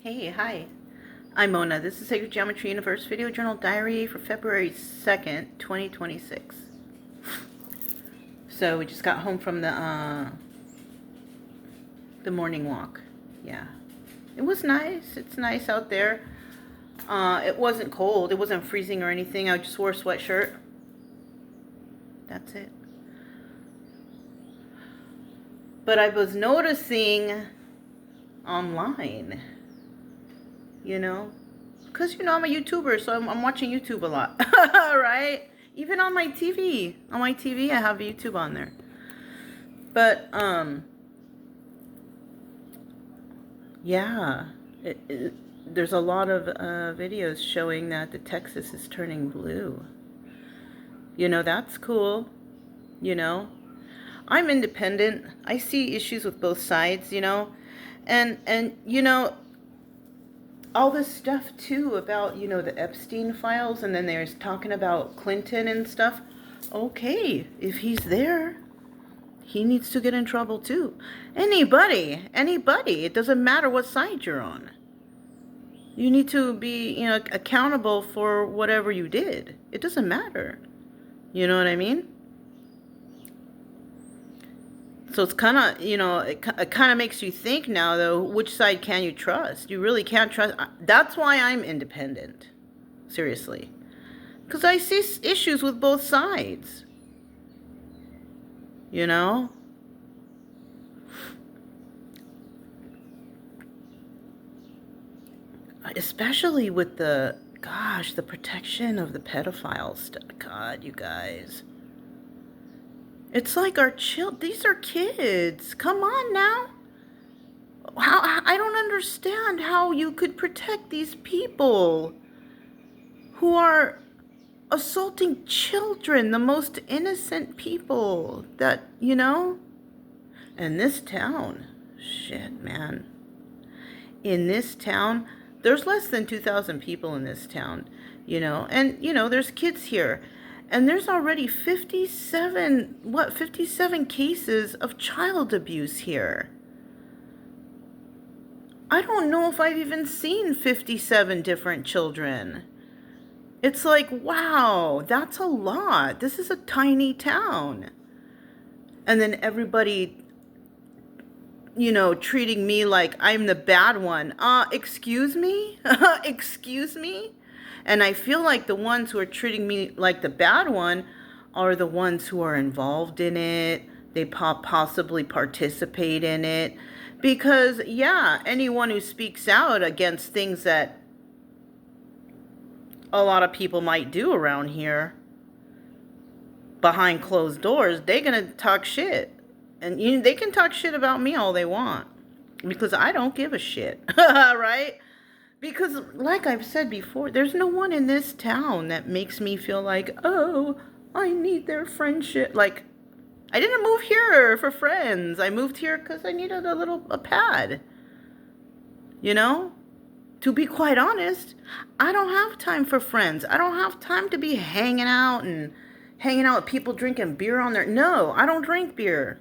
Hey, hi. I'm Mona. This is Sacred Geometry Universe Video Journal Diary for February 2nd, 2026. So we just got home from the morning walk. Yeah. It was nice. It's nice out there. It wasn't cold. It wasn't freezing or anything. I just wore a sweatshirt. That's it. But I was noticing online, because I'm a YouTuber, so I'm watching YouTube a lot. Right? Even on my TV. On my TV I have YouTube on there. But yeah, there's a lot of videos showing that the Texas is turning blue. That's cool. I'm independent. I see issues with both sides, and all this stuff too about, the Epstein files, and then there's talking about Clinton and stuff. Okay, if he's there, he needs to get in trouble too. Anybody, it doesn't matter what side you're on. You need to be, accountable for whatever you did. It doesn't matter. You know what I mean? So it's kind of, it kind of makes you think now, though, which side can you trust? You really can't trust. That's why I'm independent. Seriously. Because I see issues with both sides. Especially with the protection of the pedophiles. God, you guys. It's like these are kids. Come on now. I don't understand how you could protect these people who are assaulting children, the most innocent people that, in this town. Shit, man. In this town, there's less than 2,000 people in this town, and, there's kids here. And there's already 57 cases of child abuse here. I don't know if I've even seen 57 different children. It's like, wow, that's a lot. This is a tiny town. And then everybody, treating me like I'm the bad one. Excuse me? Excuse me? And I feel like the ones who are treating me like the bad one are the ones who are involved in it. They possibly participate in it. Because, yeah, anyone who speaks out against things that a lot of people might do around here behind closed doors, they're going to talk shit. And they can talk shit about me all they want. Because I don't give a shit. Right? Because, like I've said before, there's no one in this town that makes me feel like, oh, I need their friendship. Like, I didn't move here for friends. I moved here because I needed a pad. To be quite honest, I don't have time for friends. I don't have time to be hanging out with people drinking beer on their... No, I don't drink beer.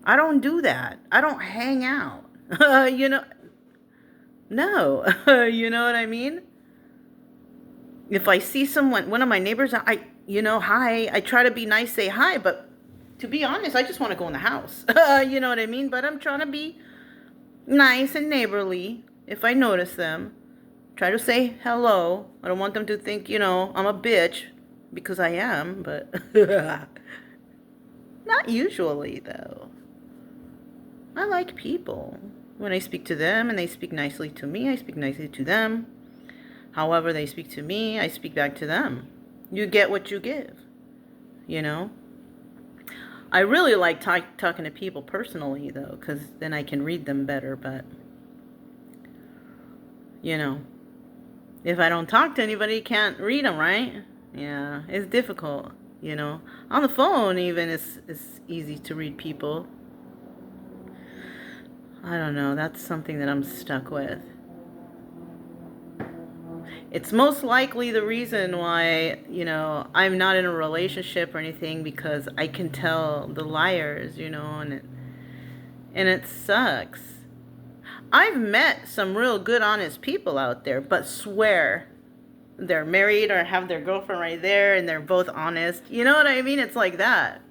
I don't do that. I don't hang out. No, you know what I mean? If I see one of my neighbors, hi, I try to be nice, say hi, but to be honest, I just want to go in the house. You know what I mean? But I'm trying to be nice and neighborly if I notice them. Try to say hello. I don't want them to think, I'm a bitch, because I am, but not usually, though. I like people. When I speak to them and they speak nicely to me, I speak nicely to them. However they speak to me, I speak back to them. You get what you give, I really like talking to people personally, though, because then I can read them better. But, if I don't talk to anybody, can't read them, right? Yeah, it's difficult, On the phone, even, it's easy to read people. I don't know. That's something that I'm stuck with. It's most likely the reason why, I'm not in a relationship or anything, because I can tell the liars, and it sucks. I've met some real good, honest people out there, but swear they're married or have their girlfriend right there and they're both honest. You know what I mean? It's like that.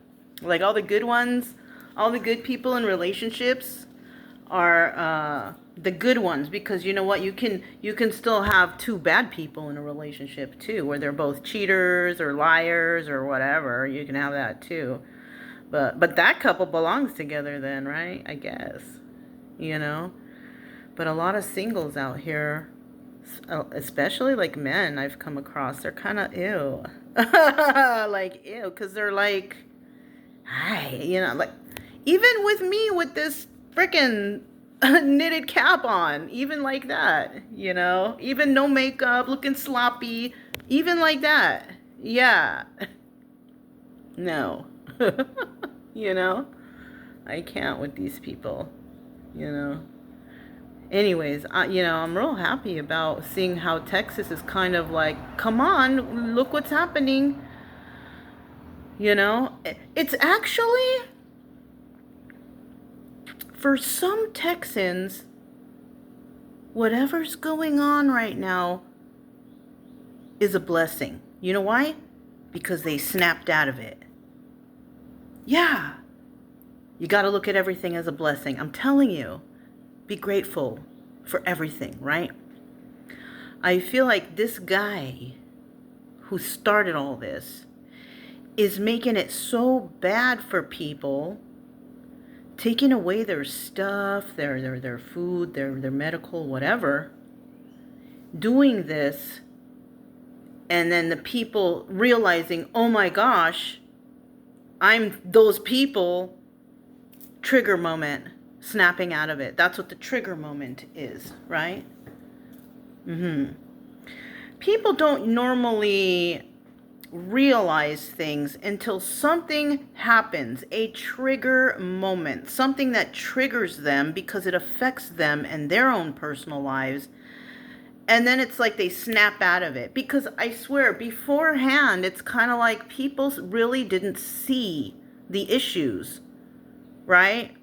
Like all the good ones, all the good people in relationships are the good ones, because you know what, you can still have two bad people in a relationship too, where they're both cheaters or liars or whatever. You can have that too. But that couple belongs together then, right? I guess. You know? But a lot of singles out here, especially like men I've come across, they're kind of ew. Like ew, because they're like, hi, you know, like even with me with this freaking knitted cap on, even like that, you know, even no makeup, looking sloppy, even like that. Yeah. No. You know, I can't with these people, you know. Anyways, I'm real happy about seeing how Texas is kind of like, come on, look what's happening. You know, it's actually, for some Texans, whatever's going on right now is a blessing. You know why? Because they snapped out of it. Yeah. You got to look at everything as a blessing. I'm telling you, be grateful for everything, right? I feel like this guy who started all this is making it so bad for people, taking away their stuff, their food, their medical, whatever, doing this, and then the people realizing, oh my gosh, I'm those people, trigger moment, snapping out of it. That's what the trigger moment is, right? People don't normally realize things until something happens, a trigger moment, something that triggers them because it affects them and their own personal lives. And then it's like they snap out of it. Because I swear, beforehand, it's kind of like people really didn't see the issues, right?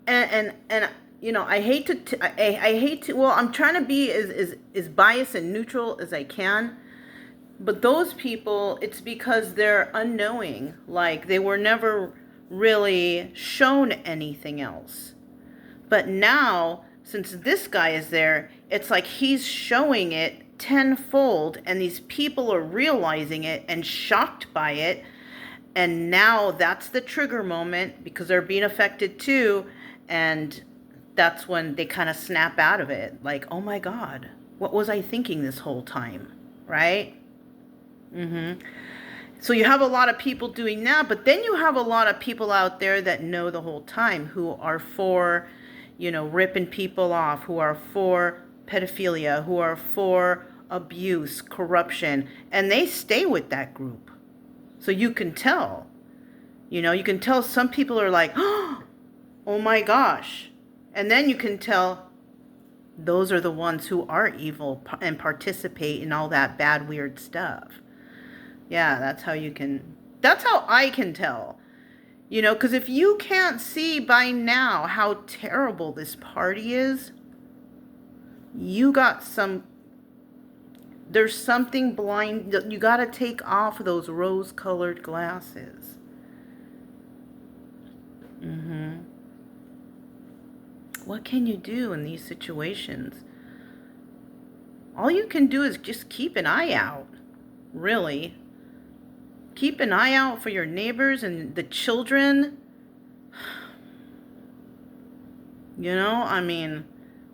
And you know, I hate to, well, I'm trying to be as biased and neutral as I can. But those people, it's because they're unknowing. Like, they were never really shown anything else. But now, since this guy is there, it's like he's showing it tenfold, and these people are realizing it and shocked by it. And now that's the trigger moment, because they're being affected too. And that's when they kind of snap out of it. Like, oh my God, what was I thinking this whole time? Right? So you have a lot of people doing that, but then you have a lot of people out there that know the whole time, who are for, you know, ripping people off, who are for pedophilia, who are for abuse, corruption, and they stay with that group. So you can tell, you know, you can tell some people are like, oh my gosh. And then you can tell those are the ones who are evil and participate in all that bad, weird stuff. Yeah, that's how I can tell. You know, because if you can't see by now how terrible this party is, there's something blind. You got to take off those rose-colored glasses. What can you do in these situations? All you can do is just keep an eye out, really. Keep an eye out for your neighbors and the children. You know, I mean,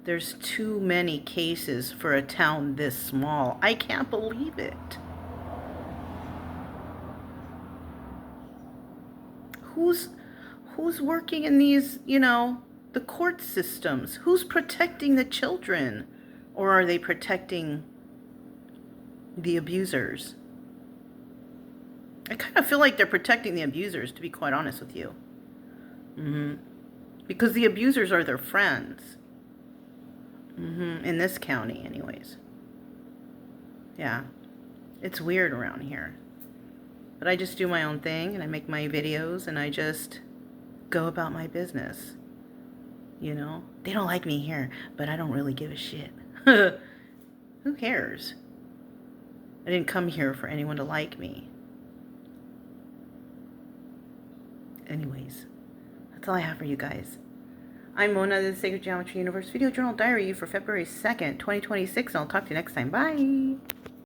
there's too many cases for a town this small. I can't believe it. Who's working in these, you know, the court systems? Who's protecting the children? Or are they protecting the abusers? I kind of feel like they're protecting the abusers, to be quite honest with you. Because the abusers are their friends. In this county, anyways. Yeah. It's weird around here. But I just do my own thing, and I make my videos, and I just go about my business. You know, they don't like me here, but I don't really give a shit. Who cares? I didn't come here for anyone to like me. Anyways, that's all I have for you guys. I'm Mona, the Sacred Geometry Universe Video Journal Diary for February 2nd, 2026, and I'll talk to you next time. Bye!